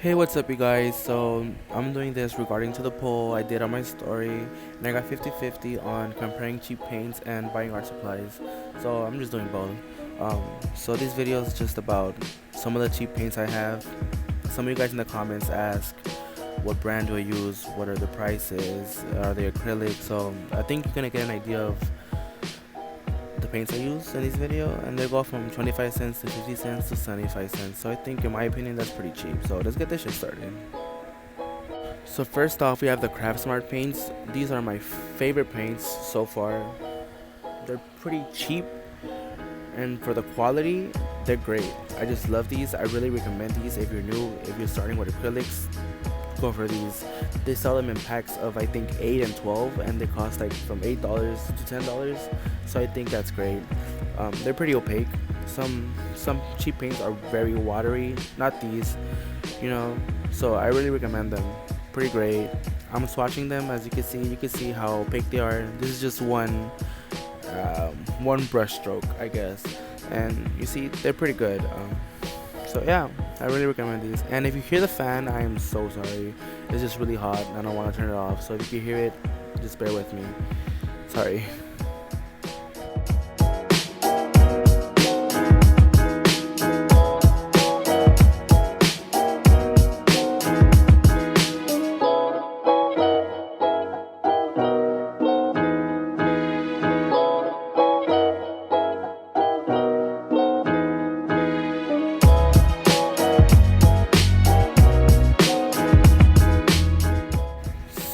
Hey, what's up, you guys? So I'm doing this regarding to the poll I did on my story, and I got 50-50 on comparing cheap paints and buying art supplies. So I'm just doing both. So this video is just about some of the cheap paints I have. Some of you guys in the comments ask, what brand do I use? What are the prices? Are they acrylic? So I think you're gonna get an idea of the paints I use in this video, and they go from 25 cents to 50 cents to 75 cents. So I think, in my opinion, that's pretty cheap. So let's get this shit started. So first off, we have the Craft Smart paints. These are my favorite paints so far. They're pretty cheap, and for the quality, they're great. I just love these. I really recommend these if you're new, if you're starting with acrylics. Go for these. They sell them in packs of, I think, 8 and 12, and they cost like from $8 to $10. So I think that's great. They're pretty opaque. Some cheap paints are very watery. Not these, you know. So I really recommend them. Pretty great. I'm swatching them, as you can see. You can see how opaque they are. This is just one brush stroke, I guess, and you see they're pretty good. So yeah, I really recommend these. And if you hear the fan, I am so sorry. It's just really hot and I don't want to turn it off. So if you hear it, just bear with me. Sorry.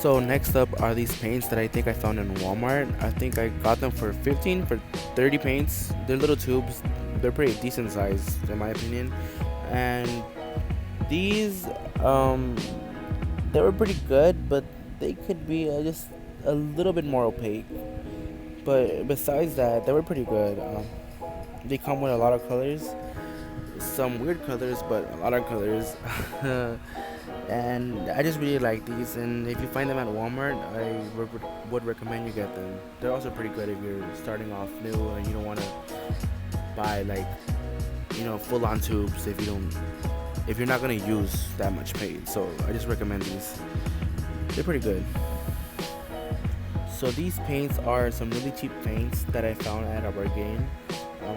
So next up are these paints that I think I found in Walmart. I think I got them for 15 for 30 paints. They're little tubes. They're pretty decent size in my opinion. And these they were pretty good, but they could be just a little bit more opaque. But besides that, they were pretty good. They come with a lot of colors, some weird colors, but a lot of colors. And I just really like these. And if you find them at Walmart, would recommend you get them. They're also pretty good if you're starting off new and you don't want to buy like full-on tubes if you're not gonna use that much paint. So I just recommend these. They're pretty good. So these paints are some really cheap paints that I found at a bargain.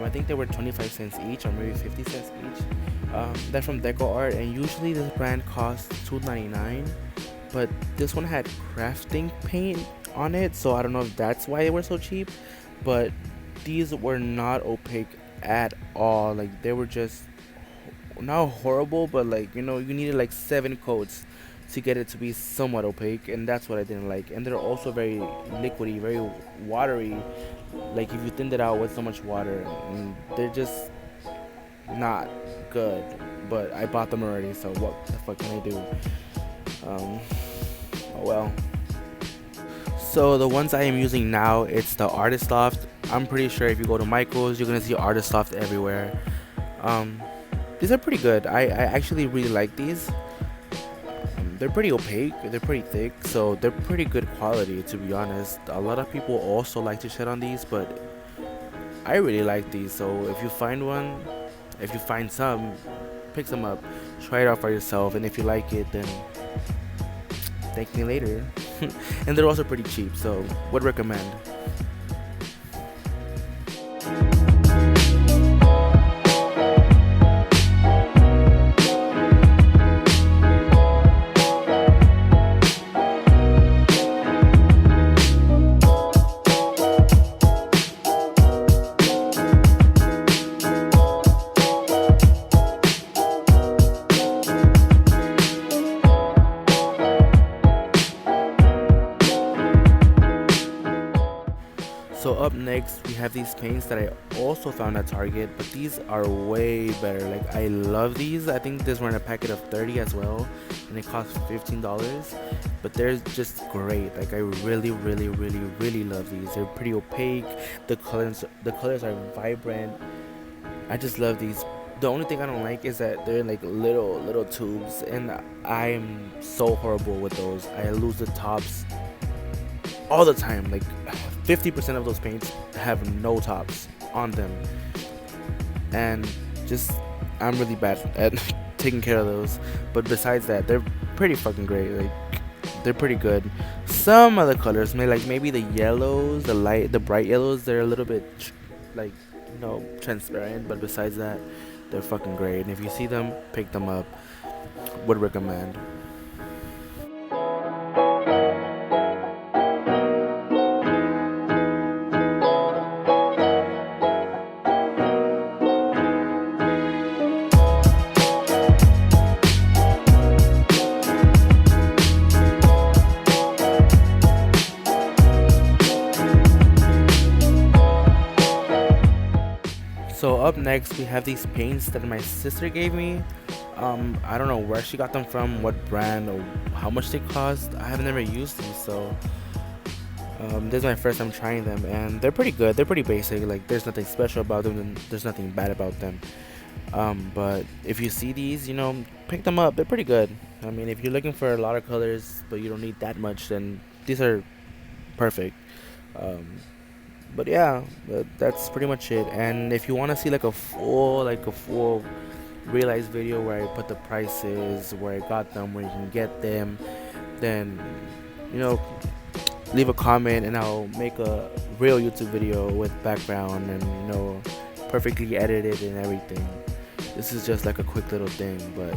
I think they were 25 cents each, or maybe 50 cents each. They're from Deco Art, and usually this brand costs $2.99, but this one had crafting paint on it, so I don't know if that's why they were so cheap. But these were not opaque at all. Like, they were just not horrible, but like, you needed like 7 coats to get it to be somewhat opaque, and that's what I didn't like. And they're also very liquidy, very watery. Like, if you thinned it out with so much water, and they're just not good. But I bought them already, so what the fuck can I do? Oh well. So the ones I am using now, it's the Artist Loft. I'm pretty sure if you go to Michael's, you're gonna see Artist Loft everywhere. These are pretty good. I actually really like these. They're pretty opaque, they're pretty thick, so they're pretty good quality, to be honest. A lot of people also like to shit on these, but I really like these. So if you find some, pick some up, try it out for yourself, and if you like it, then thank me later. And they're also pretty cheap, so would recommend. So up next, we have these paints that I also found at Target, but these are way better. Like, I love these. I think these were in a packet of 30 as well, and it cost $15. But they're just great. Like, I really, really, really, really love these. They're pretty opaque. The colors are vibrant. I just love these. The only thing I don't like is that they're like little tubes, and I'm so horrible with those. I lose the tops all the time. Like, 50% of those paints have no tops on them, and just I'm really bad at taking care of those. But besides that, they're pretty fucking great. Like they're pretty good. Some other colors, maybe the yellows, the bright yellows, they're a little bit like transparent. But besides that, they're fucking great. And if you see them, pick them up. Would recommend. So up next we have these paints that my sister gave me. I don't know where she got them from, what brand or how much they cost. I have never used these, so this is my first time trying them, and they're pretty good. They're pretty basic. Like there's nothing special about them, and there's nothing bad about them. But if you see these, pick them up. They're pretty good. I mean, if you're looking for a lot of colors but you don't need that much, then these are perfect. Um, but yeah, that's pretty much it. And if you want to see like a full realized video where I put the prices, where I got them, where you can get them, then you know leave a comment and I'll make a real YouTube video with background and perfectly edited and everything. This is just like a quick little thing, but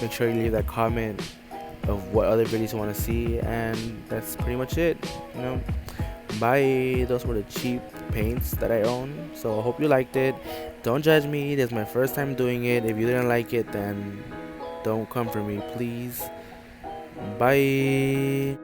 make sure you leave that comment of what other videos you want to see, and that's pretty much it. You know, Bye. Those were the cheap paints that I own. So I hope you liked it. Don't judge me. This is my first time doing it. If you didn't like it, then don't come for me, please. Bye.